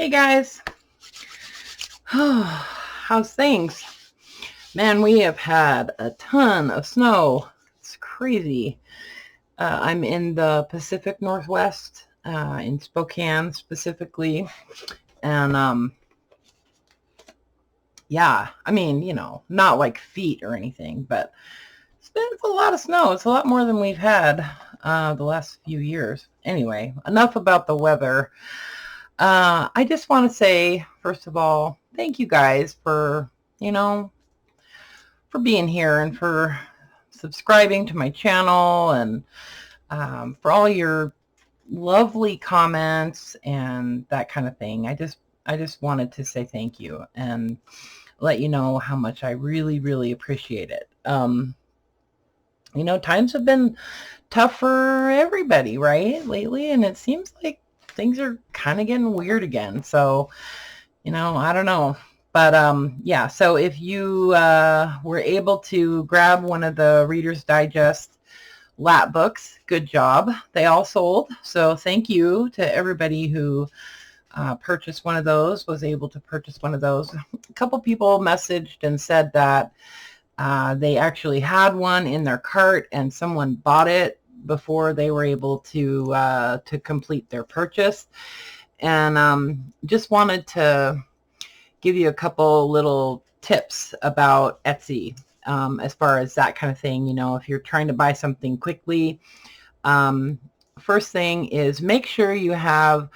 Hey guys, how's things? Man, we have had a ton of snow. It's crazy. I'm in the Pacific Northwest, in Spokane specifically, and yeah, I mean, not like feet or anything, but it's a lot of snow. It's a lot more than we've had the last few years. Anyway, enough about the weather. I just want to say, first of all, thank you guys for being here and for subscribing to my channel and for all your lovely comments and that kind of thing. I just wanted to say thank you and let you know how much I really, really appreciate it. Times have been tough for everybody, right, lately, and it seems like things are kind of getting weird again. So, I don't know. But yeah, so if you were able to grab one of the Reader's Digest lap books, good job. They all sold. So thank you to everybody who purchased one of those, was able to purchase one of those. A couple people messaged and said that they actually had one in their cart and someone bought it before they were able to complete their purchase. And just wanted to give you a couple little tips about Etsy as far as that kind of thing. If you're trying to buy something quickly, first thing is make sure you have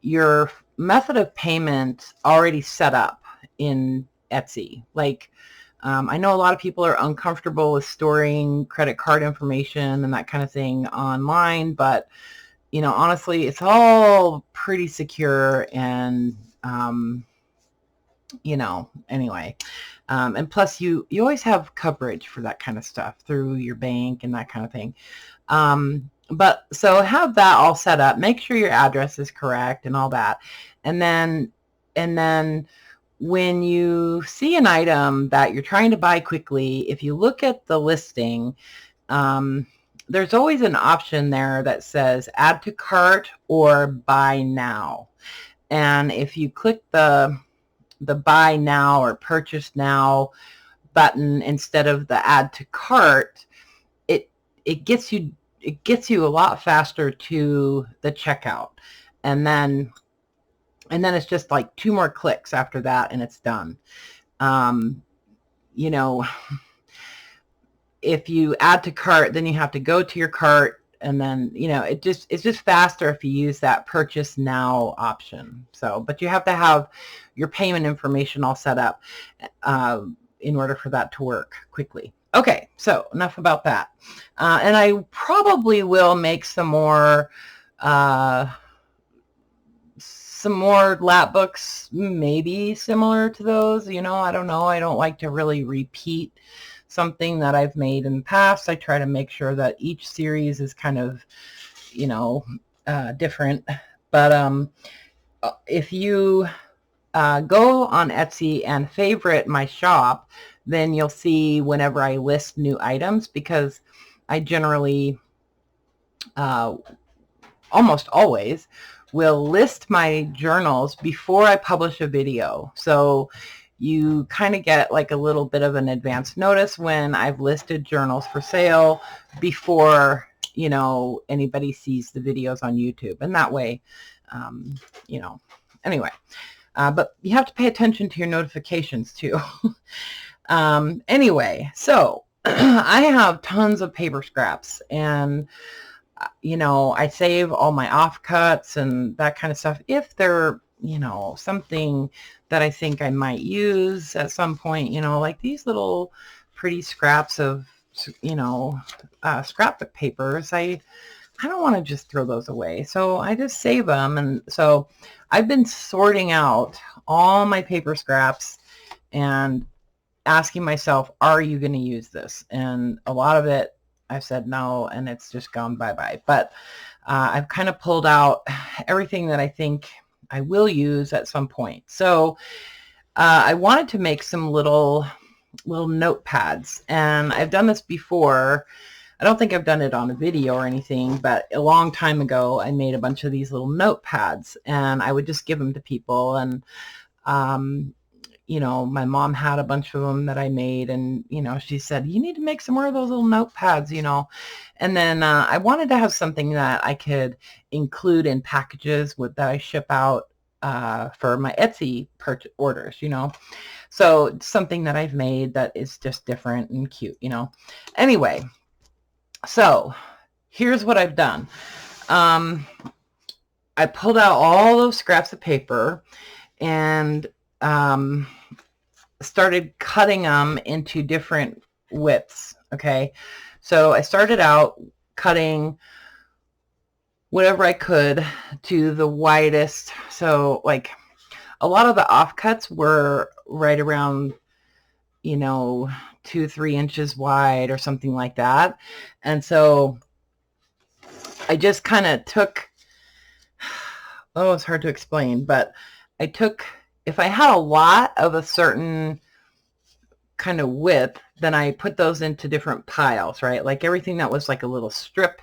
your method of payment already set up in Etsy. Like, I know a lot of people are uncomfortable with storing credit card information and that kind of thing online, but honestly, it's all pretty secure and anyway. And plus you always have coverage for that kind of stuff through your bank and that kind of thing. But so have that all set up, make sure your address is correct and all that. And then when you see an item that you're trying to buy quickly, if you look at the listing, there's always an option there that says add to cart or buy now. And if you click the buy now or purchase now button instead of the add to cart, it gets you a lot faster to the checkout. And then it's just like 2 more clicks after that and it's done. If you add to cart, then you have to go to your cart, and then it's just faster if you use that purchase now option. So, but you have to have your payment information all set up in order for that to work quickly. Okay, so enough about that. And I probably will make some more lap books, maybe similar to those. I don't know. I don't like to really repeat something that I've made in the past. I try to make sure that each series is kind of, different. But if you go on Etsy and favorite my shop, then you'll see whenever I list new items, because I generally, almost always, will list my journals before I publish a video. So you kind of get like a little bit of an advance notice when I've listed journals for sale before, anybody sees the videos on YouTube. And that way, anyway, but you have to pay attention to your notifications too. Anyway, so I have tons of paper scraps, and I save all my offcuts and that kind of stuff if they're, something that I think I might use at some point, like these little pretty scraps of, scrapbook papers. I don't want to just throw those away. So I just save them. And so I've been sorting out all my paper scraps and asking myself, are you going to use this? And a lot of it, I've said no, and it's just gone bye-bye. But I've kind of pulled out everything that I think I will use at some point. So I wanted to make some little notepads, and I've done this before. I don't think I've done it on a video or anything, but a long time ago, I made a bunch of these little notepads, and I would just give them to people. And, you know, my mom had a bunch of them that I made, and, you know, she said, you need to make some more of those little notepads, you know. And then I wanted to have something that I could include in packages that I ship out for my Etsy orders, you know. So something that I've made that is just different and cute, you know. Anyway, so here's what I've done. I pulled out all those scraps of paper and started cutting them into different widths. Okay. So I started out cutting whatever I could to the widest. So like a lot of the offcuts were right around, you know, 2-3 inches wide or something like that. And so I just kind of took, oh, it's hard to explain, but I took, if I had a lot of a certain kind of width, then I put those into different piles, right? Like everything that was like a little strip,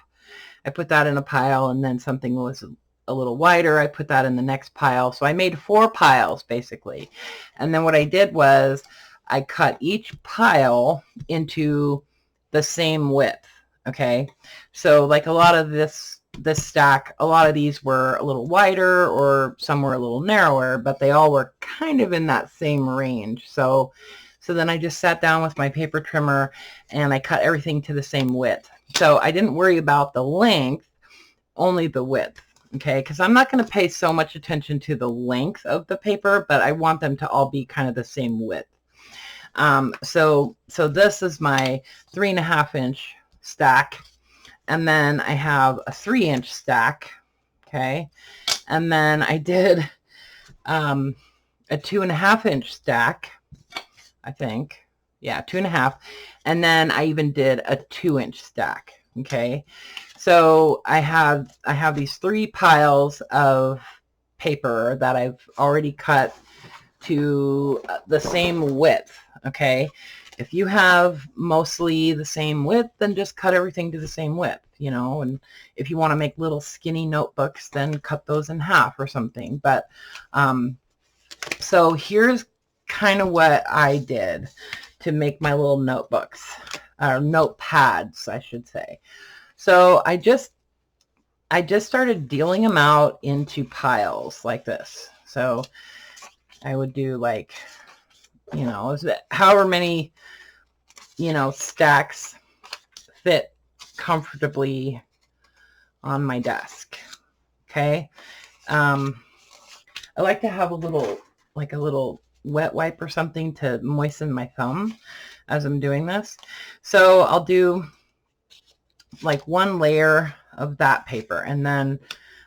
I put that in a pile, and then something was a little wider, I put that in the next pile. So I made 4 piles basically. And then what I did was I cut each pile into the same width. Okay. So like a lot of this stack, a lot of these were a little wider or some were a little narrower, but they all were kind of in that same range. So then I just sat down with my paper trimmer and I cut everything to the same width. So I didn't worry about the length, only the width. Okay, because I'm not going to pay so much attention to the length of the paper, but I want them to all be kind of the same width. So this is my 3.5 inch stack, and then I have a 3-inch stack. Okay, and then I did a 2.5 inch stack, I think. Yeah, 2.5. And then I even did a 2-inch stack. Okay. So I have these 3 piles of paper that I've already cut to the same width. Okay. If you have mostly the same width, then just cut everything to the same width, you know, and if you want to make little skinny notebooks, then cut those in half or something. But, so here's kind of what I did to make my little notebooks, or notepads, I should say. So I just started dealing them out into piles like this. So I would do like, you know, however many, you know, stacks fit comfortably on my desk. Okay. I like to have a little wet wipe or something to moisten my thumb as I'm doing this. So I'll do like 1 layer of that paper, and then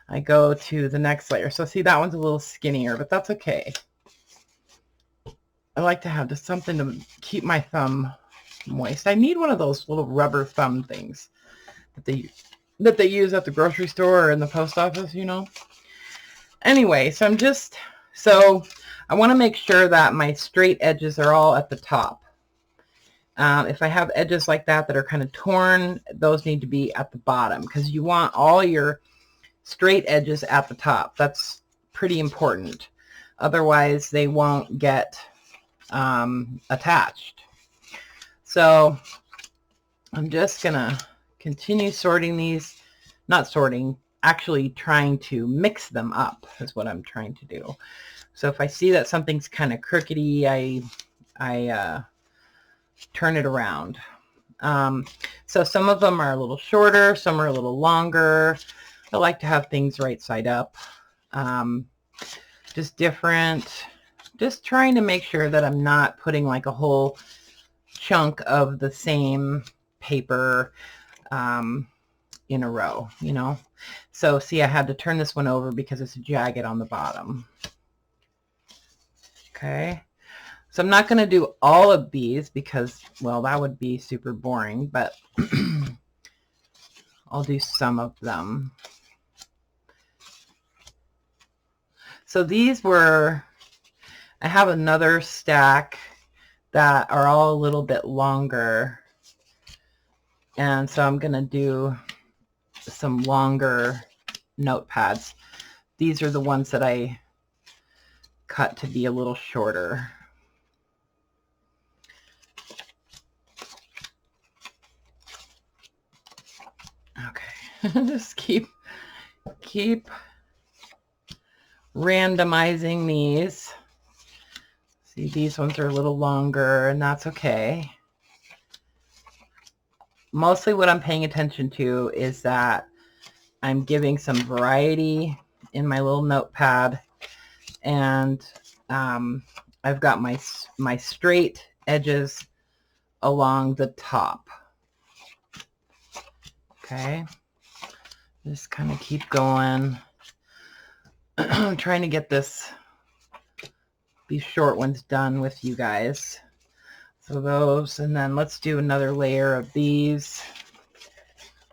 I go to the next layer. So see, that one's a little skinnier, but that's okay. I like to have just something to keep my thumb moist. I need one of those little rubber thumb things that they use at the grocery store or in the post office, you know. Anyway, so I want to make sure that my straight edges are all at the top. If I have edges like that are kind of torn, those need to be at the bottom, because you want all your straight edges at the top. That's pretty important. Otherwise, they won't get attached. So I'm just going to continue sorting these, not sorting, actually trying to mix them up is what I'm trying to do. So if I see that something's kind of crookedy, I turn it around. So some of them are a little shorter, some are a little longer. I like to have things right side up. Just different, just trying to make sure that I'm not putting like a whole chunk of the same paper in a row, you know. So see, I had to turn this one over because it's jagged on the bottom. Okay. So I'm not going to do all of these because, well, that would be super boring, but I'll do some of them. So these were, I have another stack that are all a little bit longer. And so I'm going to do some longer notepads. These are the ones that I cut to be a little shorter. Okay, just keep randomizing these. See, these ones are a little longer, and that's okay. Mostly what I'm paying attention to is that I'm giving some variety in my little notepad, and I've got my straight edges along the top. Okay, just kind of keep going. I'm trying to get these short ones done with you guys. So those, and then let's do another layer of these.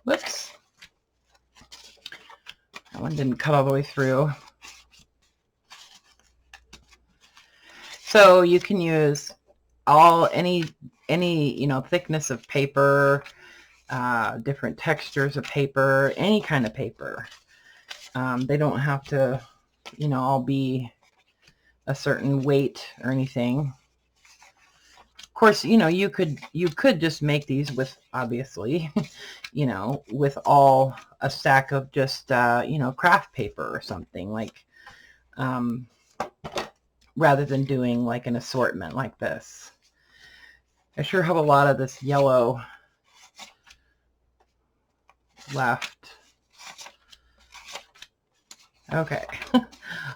Whoops. That one didn't cut all the way through. So you can use any thickness of paper, different textures of paper, any kind of paper. They don't have to, all be a certain weight or anything. Of course, you could just make these with, obviously, with all a stack of just, craft paper or something, like, rather than doing like an assortment like this. I sure have a lot of this yellow left. Okay,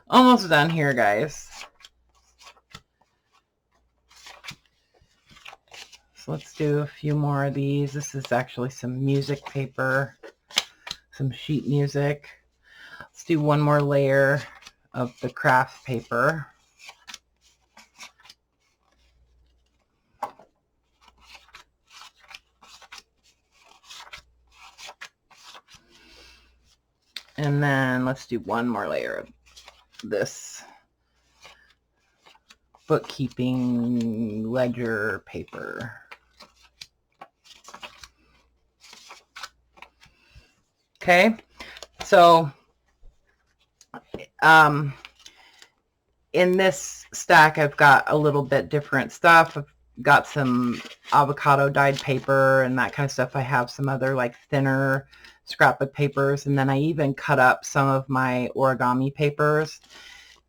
almost done here, guys. So let's do a few more of these. This is actually some music paper, some sheet music. Let's do one more layer of the craft paper. And then let's do one more layer of this bookkeeping ledger paper. Okay, so in this stack I've got a little bit different stuff. I've got some avocado dyed paper and that kind of stuff. I have some other like thinner scrapbook papers, and then I even cut up some of my origami papers.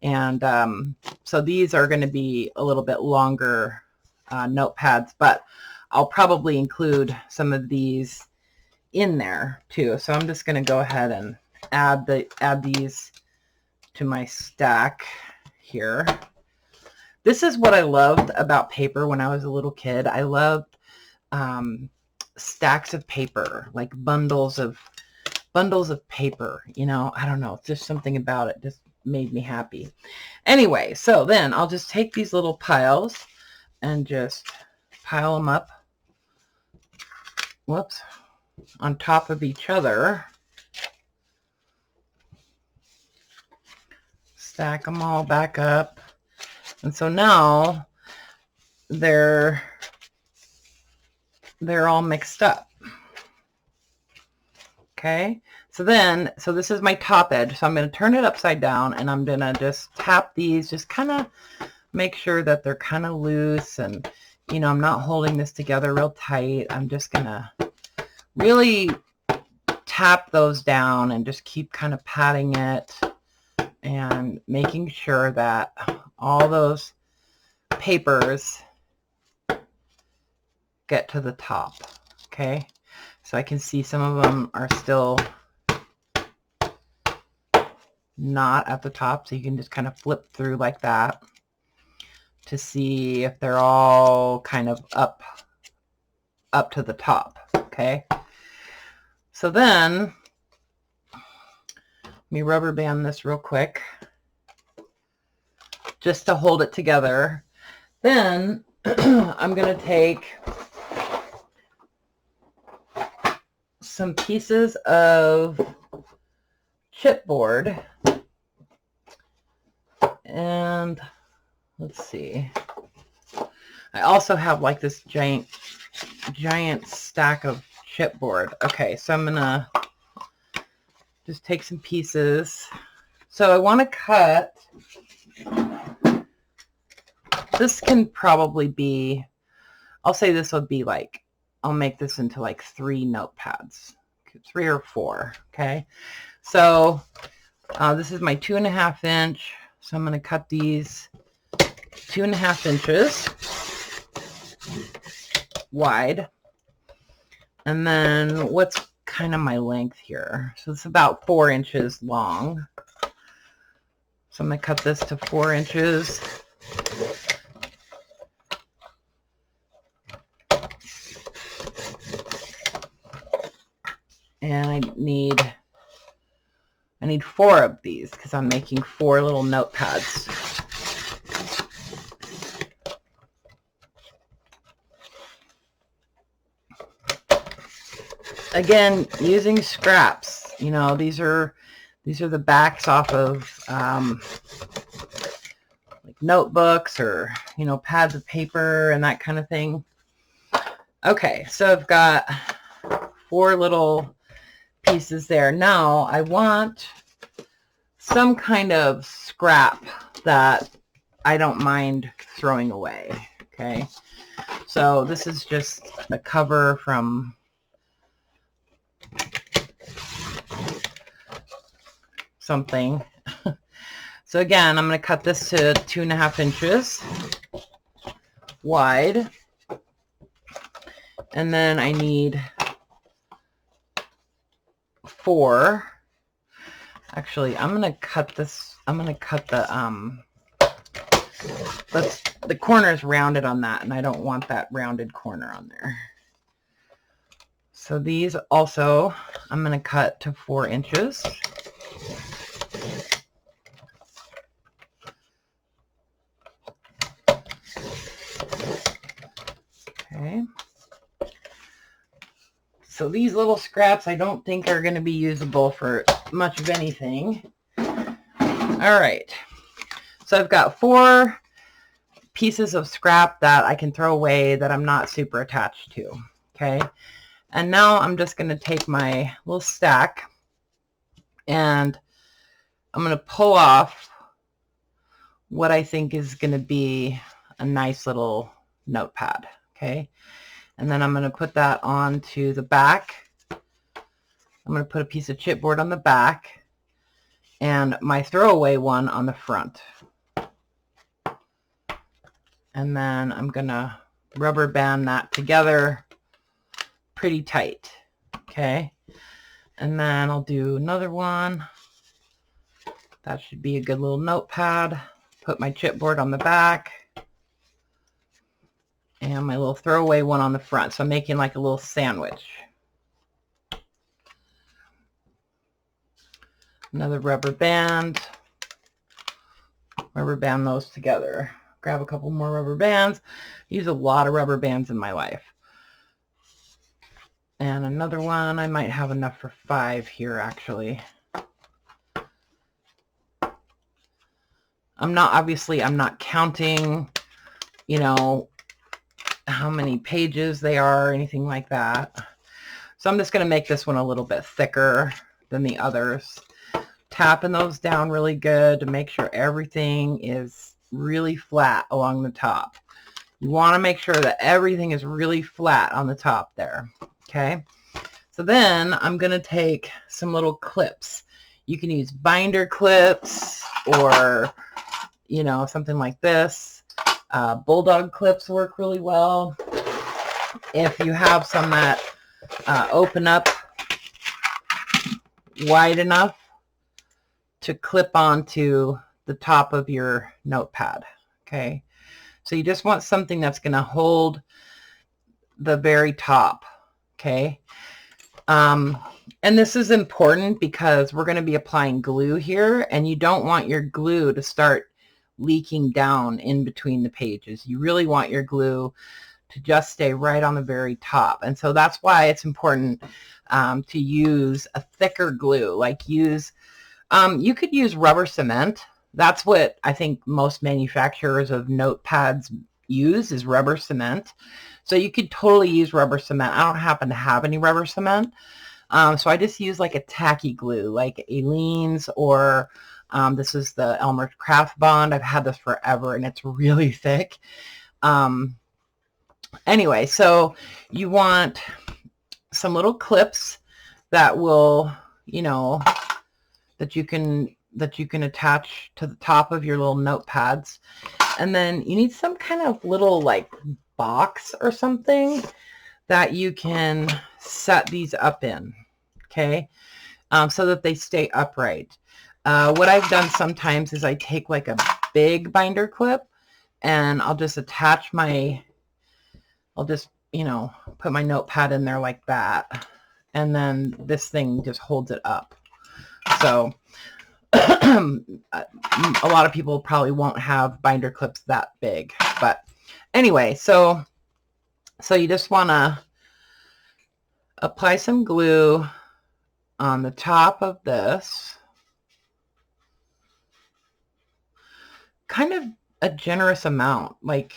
And so these are going to be a little bit longer notepads, but I'll probably include some of these in there too. So I'm just going to go ahead and add these to my stack here. This is what I loved about paper when I was a little kid. I loved stacks of paper, like bundles of paper. I don't know, just something about it just made me happy. Anyway, so then I'll just take these little piles and just pile them up, whoops, on top of each other. Stack them all back up. And so now they're all mixed up. Okay, so this is my top edge. So I'm going to turn it upside down, and I'm going to just tap these, just kind of make sure that they're kind of loose, and I'm not holding this together real tight. I'm just going to really tap those down and just keep kind of patting it and making sure that all those papers get to the top. Okay, so I can see some of them are still not at the top, so you can just kind of flip through like that to see if they're all kind of up to the top. Okay, so then let me rubber band this real quick just to hold it together. Then I'm going to take some pieces of chipboard, and let's see, I also have like this giant stack of chipboard. Okay, so I'm gonna just take some pieces. So I want to cut, this can probably be, I'll say this would be like, I'll make this into like 3 notepads, 3 or 4. Okay, so this is my 2.5 inch. So I'm going to cut these 2.5 inches wide. And then what's kind of my length here? So it's about 4 inches long. So I'm going to cut this to 4 inches. And I need 4 of these because I'm making 4 little notepads. Again, using scraps. You know, these are the backs off of like notebooks or, you know, pads of paper and that kind of thing. Okay, so I've got 4 little pieces there. Now I want some kind of scrap that I don't mind throwing away. Okay, so this is just a cover from something. So again, I'm going to cut this to 2.5 inches wide, and then I need 4. Actually, I'm going to cut this. I'm going to cut the the corners rounded on that, and I don't want that rounded corner on there. So these also I'm going to cut to 4 inches. Okay. So these little scraps I don't think are going to be usable for much of anything. All right. So I've got 4 pieces of scrap that I can throw away that I'm not super attached to. Okay. And now I'm just going to take my little stack and I'm going to pull off what I think is going to be a nice little notepad. Okay. And then I'm going to put that onto the back. I'm going to put a piece of chipboard on the back and my throwaway one on the front. And then I'm going to rubber band that together pretty tight. Okay. And then I'll do another one. That should be a good little notepad. Put my chipboard on the back. And my little throwaway one on the front. So I'm making like a little sandwich. Another rubber band. Rubber band those together. Grab a couple more rubber bands. Use a lot of rubber bands in my life. And another one. I might have enough for 5 here actually. I'm not counting, you know, how many pages they are or anything like that. So I'm just going to make this one a little bit thicker than the others. Tapping those down really good to make sure everything is really flat along the top. You want to make sure that everything is really flat on the top there. Okay. So then I'm going to take some little clips. You can use binder clips or, you know, something like this. Bulldog clips work really well. If you have some that open up wide enough to clip onto the top of your notepad. Okay. So you just want something that's going to hold the very top. Okay. And this is important because we're going to be applying glue here, and you don't want your glue to start leaking down in between the pages. You really want your glue to just stay right on the very top. And so that's why it's important to use a thicker glue. Like you could use rubber cement. That's what I think most manufacturers of notepads use is rubber cement. So you could totally use rubber cement. I don't happen to have any rubber cement. So I just use like a tacky glue, like Aleene's, or this is the Elmer Craft Bond. I've had this forever and it's really thick. Anyway, so you want some little clips that will, you know, that you can attach to the top of your little notepads. And then you need some kind of little like box or something that you can set these up in, okay, so that they stay upright. What I've done sometimes is I take like a big binder clip and I'll just attach my, I'll just, you know, put my notepad in there like that. And then this thing just holds it up. So a lot of people probably won't have binder clips that big, but anyway, so you just want to apply some glue on the top of this, kind of a generous amount. Like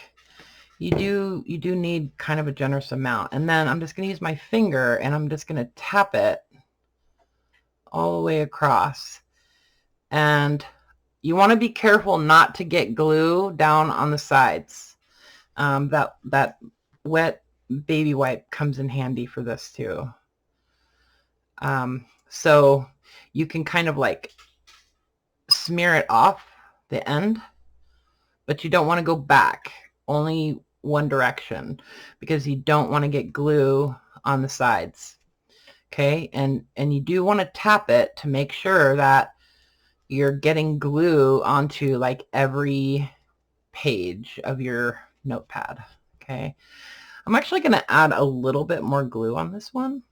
you do need kind of a generous amount. And then I'm just going to use my finger and I'm just going to tap it all the way across. And you want to be careful not to get glue down on the sides. That wet baby wipe comes in handy for this too. So you can kind of like smear it off the end, but you don't want to go back, only one direction, because you don't want to get glue on the sides. Okay, and you do want to tap it to make sure that you're getting glue onto like every page of your notepad. Okay, I'm actually going to add a little bit more glue on this one.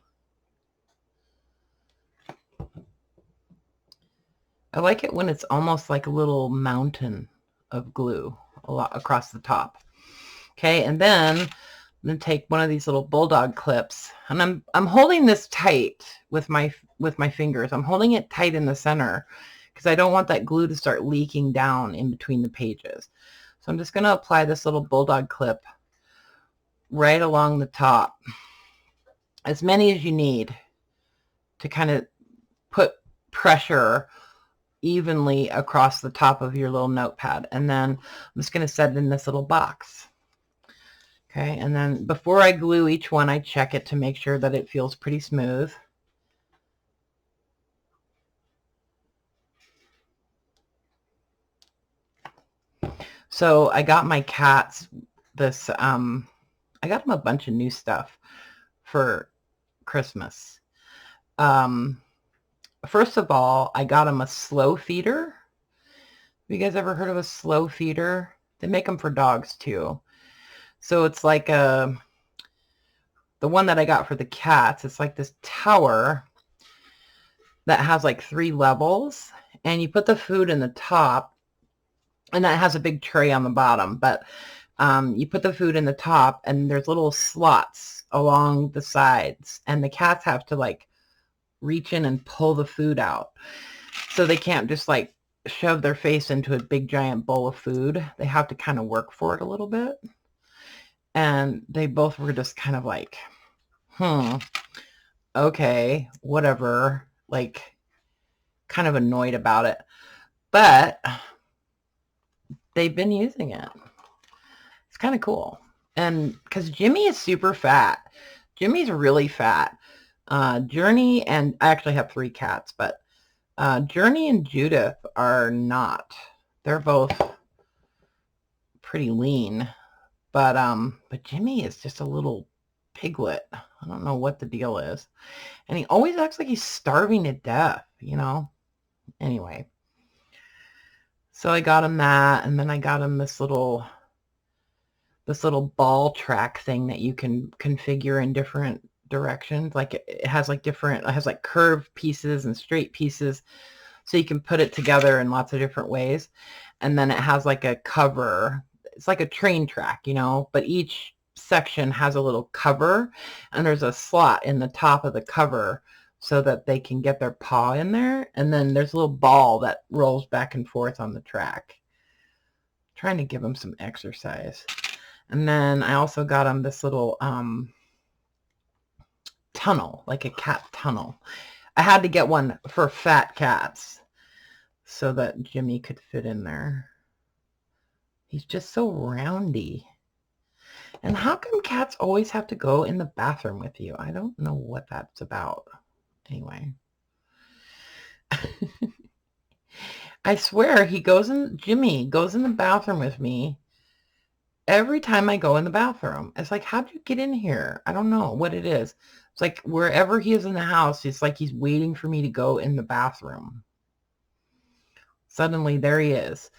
I like it when it's almost like a little mountain of glue a lot across the top. Okay, and then I'm going to take one of these little bulldog clips, and I'm holding this tight with my fingers. I'm holding it tight in the center because I don't want that glue to start leaking down in between the pages. So I'm just going to apply this little bulldog clip right along the top, as many as you need to kind of put pressure evenly across the top of your little notepad. And then I'm just going to set it in this little box. Okay, and then before I glue each one, I check it to make sure that it feels pretty smooth. So I got my cats this, I got them a bunch of new stuff for Christmas. First of all, I got them a slow feeder. Have you guys ever heard of a slow feeder? They make them for dogs too. So it's like the one that I got for the cats, it's like this tower that has like 3 levels, and you put the food in the top, and that has a big tray on the bottom, but you put the food in the top and there's little slots along the sides, and the cats have to like reach in and pull the food out. So they can't just like shove their face into a big giant bowl of food. They have to kind of work for it a little bit. And they both were just kind of like, okay, whatever, like kind of annoyed about it. But they've been using it. It's kind of cool. And because Jimmy is super fat. Jimmy's really fat. Journey, and I actually have 3 cats, but Journey and Judith are not. They're both pretty lean. But Jimmy is just a little piglet. I don't know what the deal is. And he always acts like he's starving to death, you know? Anyway. So I got him that, and then I got him this little ball track thing that you can configure in different directions. Like it has like curved pieces and straight pieces, so you can put it together in lots of different ways. And then it has like a cover. It's like a train track, you know, but each section has a little cover, and there's a slot in the top of the cover so that they can get their paw in there. And then there's a little ball that rolls back and forth on the track. I'm trying to give them some exercise. And then I also got him this little tunnel, like a cat tunnel. I had to get one for fat cats so that Jimmy could fit in there. He's just so roundy. And how come cats always have to go in the bathroom with you? I don't know what that's about. Anyway. I swear Jimmy goes in the bathroom with me every time I go in the bathroom. It's like, how'd you get in here? I don't know what it is. It's like wherever he is in the house, it's like he's waiting for me to go in the bathroom. Suddenly there he is.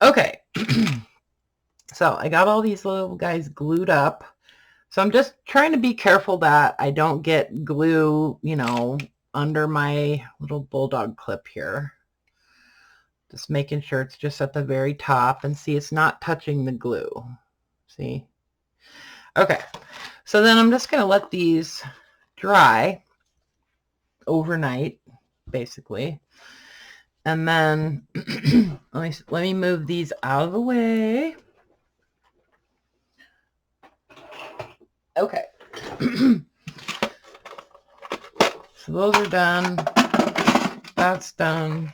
Okay. So I got all these little guys glued up. So I'm just trying to be careful that I don't get glue, under my little bulldog clip here. Just making sure it's just at the very top, and see, it's not touching the glue. See? Okay. So then I'm just going to let these dry overnight, basically. And then let me move these out of the way. Okay. So those are done. That's done.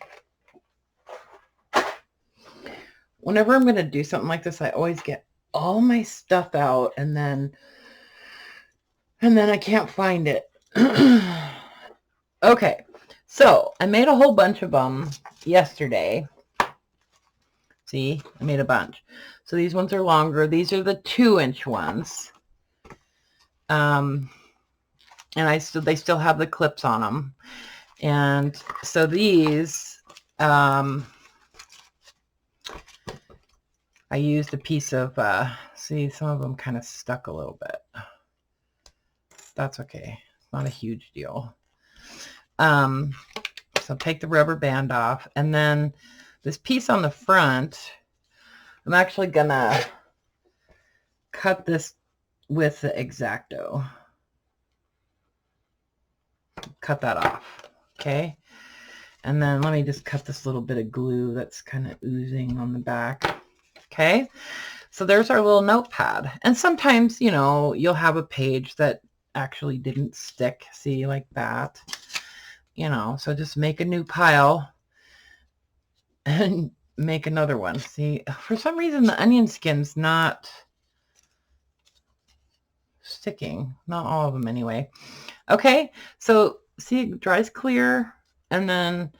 Whenever I'm going to do something like this, I always get all my stuff out and then I can't find it. Okay. So I made a whole bunch of them yesterday. See, I made a bunch. So these ones are longer. These are the 2-inch ones. And they still have the clips on them. And so these, I used a piece of, see, some of them kind of stuck a little bit. That's okay. It's not a huge deal. So take the rubber band off, and then this piece on the front, I'm actually gonna cut this with the X-Acto. Cut that off, okay? And then let me just cut this little bit of glue that's kind of oozing on the back, okay? So there's our little notepad. And sometimes, you'll have a page that actually didn't stick, see, like that. So just make a new pile and make another one. See, for some reason the onion skin's not sticking. Not all of them anyway. Okay, so see, it dries clear, and then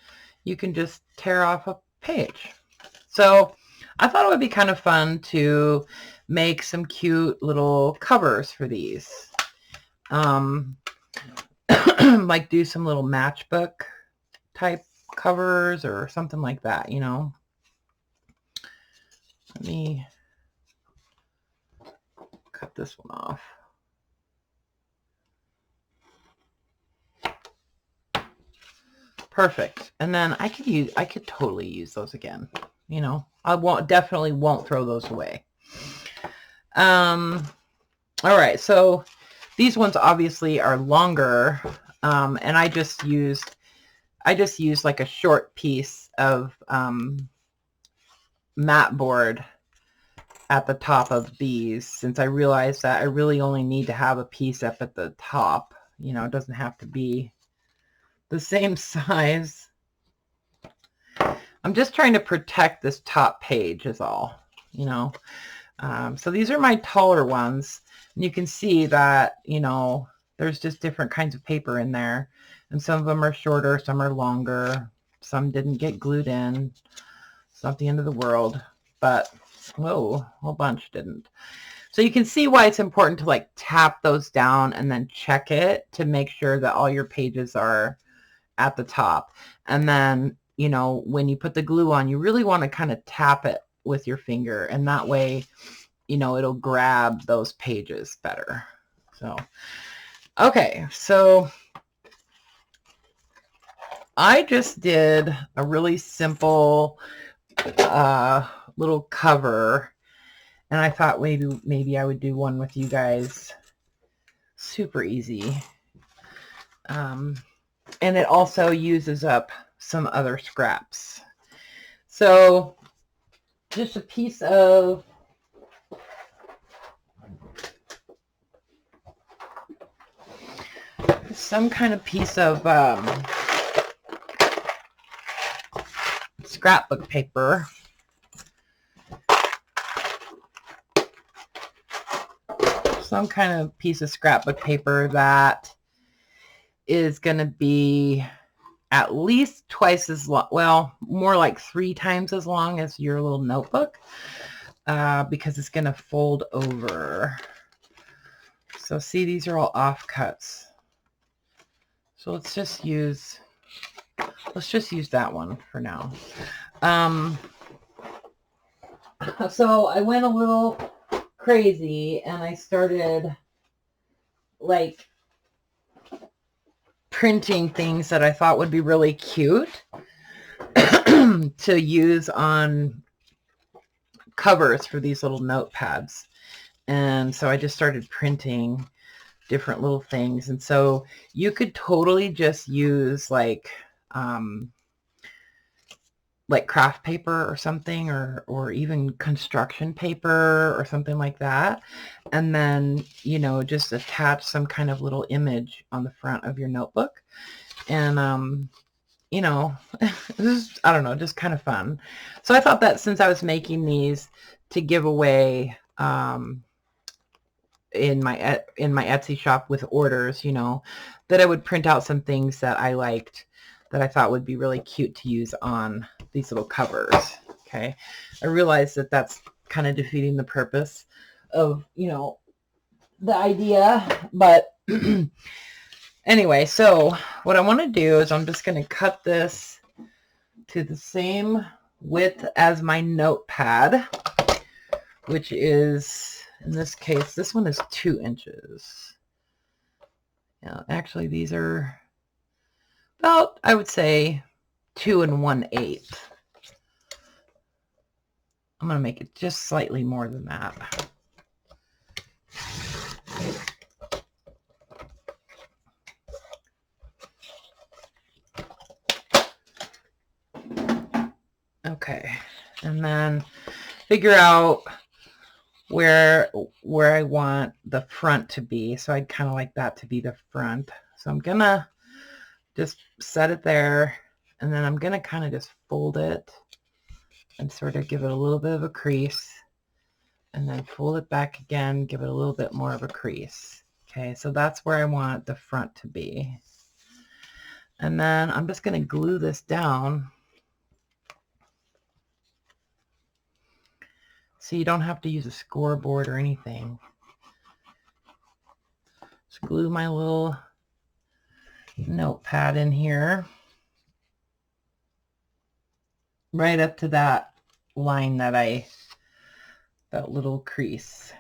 you can just tear off a page. So I thought it would be kind of fun to make some cute little covers for these. Like do some little matchbook type covers or something like that, Let me cut this one off. Perfect. And then I could totally use those again. I definitely won't throw those away. All right. So these ones obviously are longer. And I just used like a short piece of, mat board at the top of these, since I realized that I really only need to have a piece up at the top. It doesn't have to be the same size. I'm just trying to protect this top page is all, so these are my taller ones, and you can see that, there's just different kinds of paper in there, and some of them are shorter, some are longer, some didn't get glued in. It's not the end of the world, but whoa, a whole bunch didn't. So you can see why it's important to like tap those down and then check it to make sure that all your pages are at the top. And then, when you put the glue on, you really want to kind of tap it with your finger, and that way, it'll grab those pages better. So, okay, so I just did a really simple little cover, and I thought maybe I would do one with you guys. Super easy. And it also uses up some other scraps. So just a piece of some kind of piece of scrapbook paper. Some kind of piece of scrapbook paper that is going to be at least twice as long, well, more like 3 times as long as your little notebook, because it's going to fold over. So see, these are all offcuts. So let's just use that one for now. So I went a little crazy and I started like printing things that I thought would be really cute to use on covers for these little notepads. And so I just started printing different little things. And so you could totally just use like craft paper or something, or even construction paper or something like that. And then, you know, just attach some kind of little image on the front of your notebook. And, you know, this is, I don't know, just kind of fun. So I thought that since I was making these to give away, in my Etsy shop with orders, you know, that I would print out some things that I liked, that I thought would be really cute to use on these little covers. Okay. I realized that that's kind of defeating the purpose of, you know, the idea, but anyway, so what I want to do is I'm just going to cut this to the same width as my notepad, which is, in this case, this one is 2 inches. Yeah, actually these are about, I would say, 2 1/8. I'm going to make it just slightly more than that. Okay, and then figure out where I want the front to be. So I'd kind of like that to be the front. So I'm gonna just set it there, and then I'm gonna kind of just fold it and sort of give it a little bit of a crease, and then fold it back again, give it a little bit more of a crease. Okay, so that's where I want the front to be. And then I'm just going to glue this down so you don't have to use a scoreboard or anything. Just glue my little notepad in here right up to that line that little crease.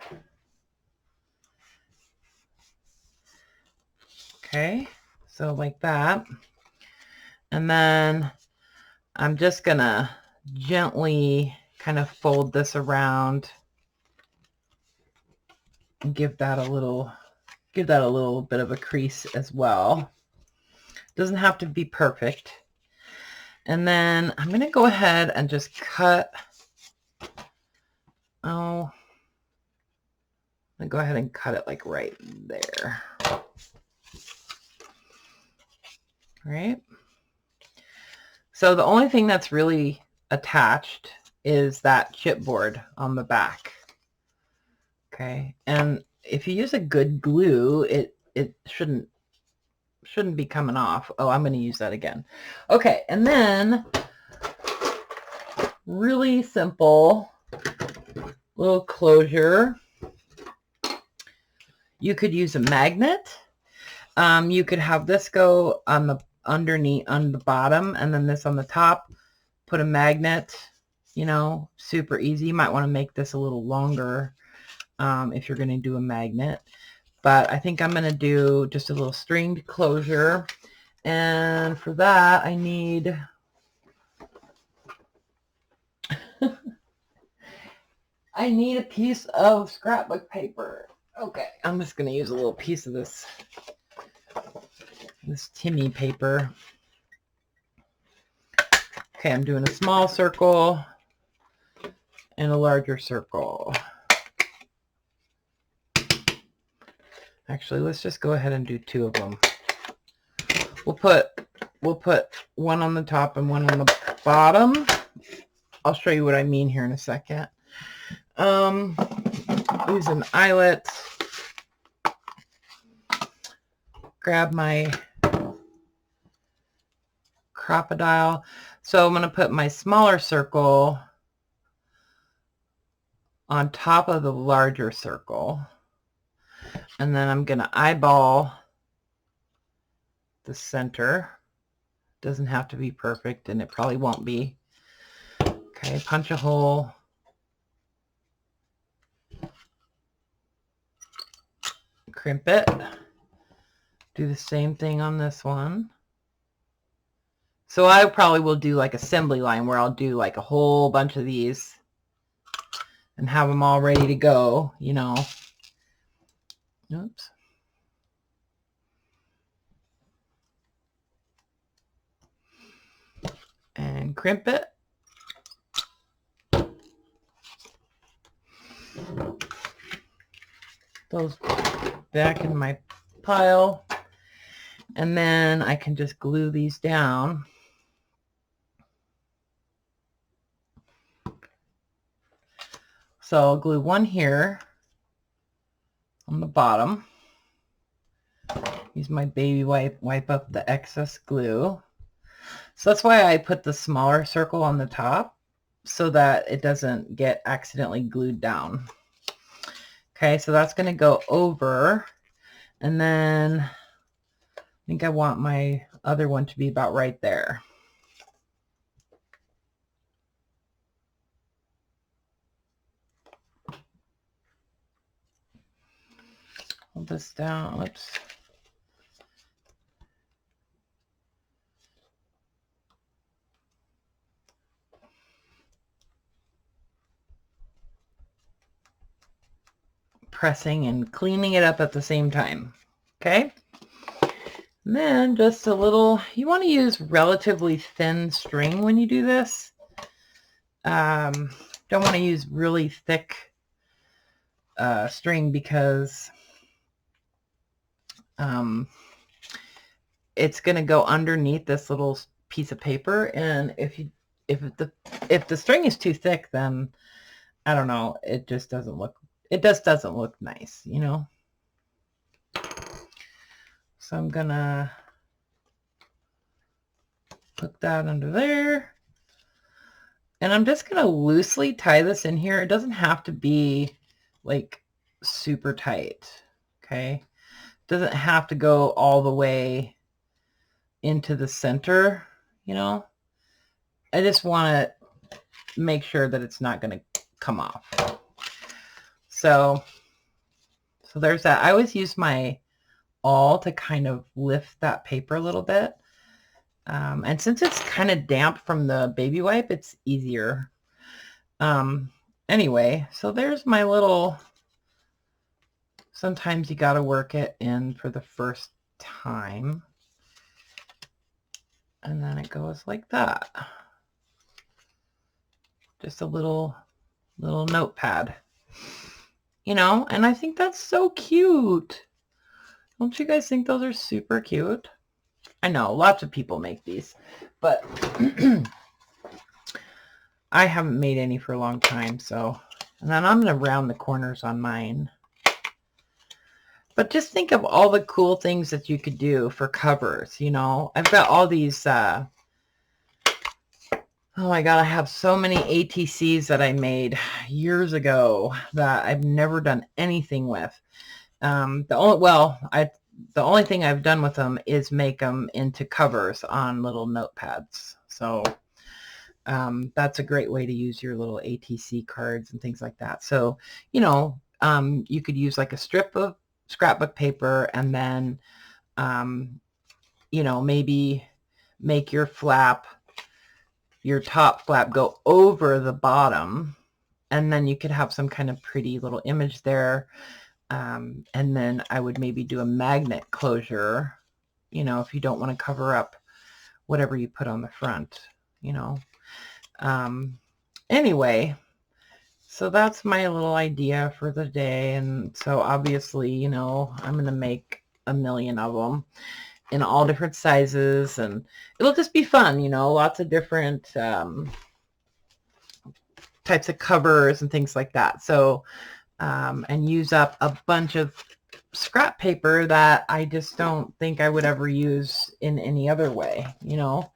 Okay, so like that. And then I'm just gonna gently kind of fold this around and give that a little bit of a crease as well. Doesn't have to be perfect. And then I'm going to go ahead and just cut. I'm going to go ahead and cut it like right there. All right. So the only thing that's really attached is that chipboard on the back. Okay. And if you use a good glue, it shouldn't be coming off. Oh, I'm going to use that again. Okay. And then really simple little closure. You could use a magnet. You could have this go on the underneath, on the bottom, and then this on the top. Put a magnet, you know, super easy. You might want to make this a little longer if you're going to do a magnet. But I think I'm going to do just a little stringed closure. And for that, I need I need a piece of scrapbook paper. Okay, I'm just going to use a little piece of this Timmy paper. Okay, I'm doing a small circle and a larger circle. Actually, let's just go ahead and do 2 of them. We'll put one on the top and one on the bottom. I'll show you what I mean here in a second. Use an eyelet. Grab my crocodile. So I'm going to put my smaller circle on top of the larger circle. And then I'm going to eyeball the center. Doesn't have to be perfect, and it probably won't be. Okay, punch a hole. Crimp it. Do the same thing on this one. So I probably will do like assembly line where I'll do like a whole bunch of these and have them all ready to go, you know. Oops. And crimp it. Those back in my pile. And then I can just glue these down. So I'll glue one here on the bottom. Use my baby wipe up the excess glue. So that's why I put the smaller circle on the top, so that it doesn't get accidentally glued down. Okay, so that's going to go over, and then I think I want my other one to be about right there. Hold this down. Oops. Pressing and cleaning it up at the same time. Okay. And then just a little, you want to use relatively thin string when you do this. Don't want to use really thick string because it's going to go underneath this little piece of paper, and if the string is too thick, then I don't know, it just doesn't look nice, you know. So I'm gonna put that under there, and I'm just gonna loosely tie this in here. It doesn't have to be like super tight. Okay, doesn't have to go all the way into the center, you know. I just want to make sure that it's not going to come off. So there's that. I always use my awl to kind of lift that paper a little bit. And since it's kind of damp from the baby wipe, it's easier. Anyway, so there's my little, sometimes you got to work it in for the first time. And then it goes like that. Just a little notepad, you know, and I think that's so cute. Don't you guys think those are super cute? I know lots of people make these, but I haven't made any for a long time. So, and then I'm going to round the corners on mine. But just think of all the cool things that you could do for covers, you know. I've got all these, oh my God, I have so many ATCs that I made years ago that I've never done anything with. The only thing I've done with them is make them into covers on little notepads. So that's a great way to use your little ATC cards and things like that. So, you know, you could use like a strip of scrapbook paper, and then, you know, maybe make your top flap go over the bottom, and then you could have some kind of pretty little image there. And then I would maybe do a magnet closure, you know, if you don't want to cover up whatever you put on the front, you know. Anyway, so that's my little idea for the day. And so obviously, you know, I'm going to make a million of them. in all different sizes, and it'll just be fun, you know, lots of different types of covers and things like that. So, and use up a bunch of scrap paper that I just don't think I would ever use in any other way, you know.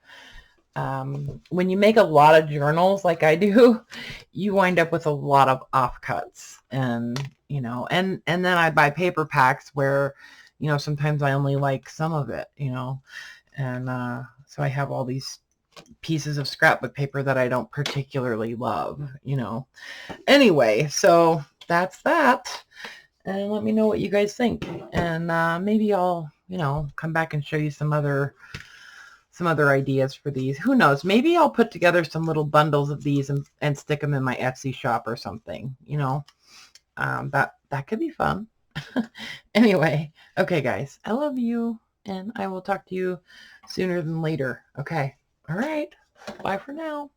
When you make a lot of journals like I do, you wind up with a lot of offcuts, and, you know, and then I buy paper packs where, you know, sometimes I only like some of it, you know, and so I have all these pieces of scrapbook paper that I don't particularly love, you know. Anyway, so that's that. And let me know what you guys think. And maybe I'll, you know, come back and show you some other ideas for these. Who knows? Maybe I'll put together some little bundles of these and stick them in my Etsy shop or something, you know. That could be fun. Anyway, okay, guys, I love you, and I will talk to you sooner than later. Okay. All right. Bye for now.